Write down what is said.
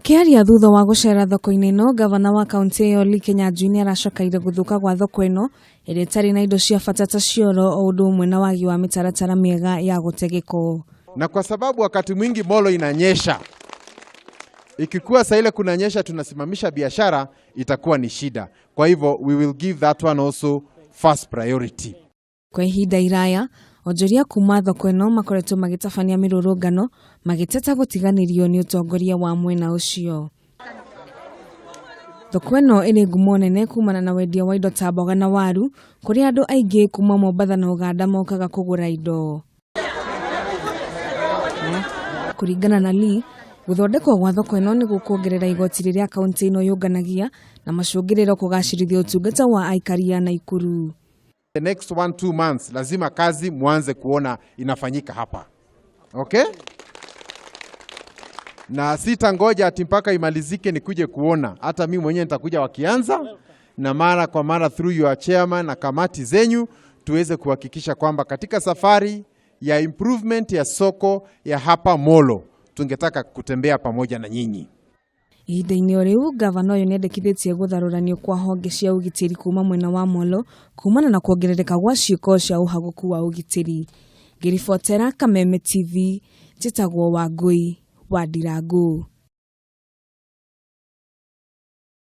Akiaria thutha wa gucera thoko-ini no, gavana wa kaunti ya Kenya Junior aracokaire guthuka gwa thoko ino iria itari na indo cia bata ta cioro o undu umwe na wagi wa mitaratara miega ya gutegeko. Na kwa sababu wakati mwingi Molo inanyesha, ikikuwa saa ile kunanyesha tunasimamisha biashara, itakuwa ni shida. Kwa hivyo we will give that one also first priority. Kwa ihinda iraya, Onjoria kuuma thoko ino makoretwo magitabania mirurungano magiteta gutiganirio ni utongoria wa mwena ucio. Thoko ino iri ngumo nene kuumana na wendia wa indo ta mboga na waru, kuria andu aingi kuma Mombasa na Uganda mokaga kugura indo. Kuringana na Lee, guthondekwo gwa thoko ino ni gukuongerera igoti riria kaunti ino yunganagia na macungiriro kugacirithia utungata wa aikari ya Naikuru. The next 1-2 months lazima kazi muanze kuona inafanyika hapa. Okay? Na sitangoja ati mpaka imalizike nikuje kuona. Hata mimi mwenyewe nitakuja wakianza na mara kwa mara through your chairman na kamati zenyu tuweze kuhakikisha kwamba katika safari ya improvement ya soko ya hapa Molo tungetaka kutembea pamoja na nyinyi. Ihinda-inĩ o riu gavana uyu nĩendekithĩtie gũtharuranio kwa honge cia ugitĩri kuma mwena wa Molo kumana na kuongerereka gwa ciĩko cia ũhaguku wa ugitĩri. Ngĩribotera Kameme TV, njĩtagwo Wangui wa Ndirangu.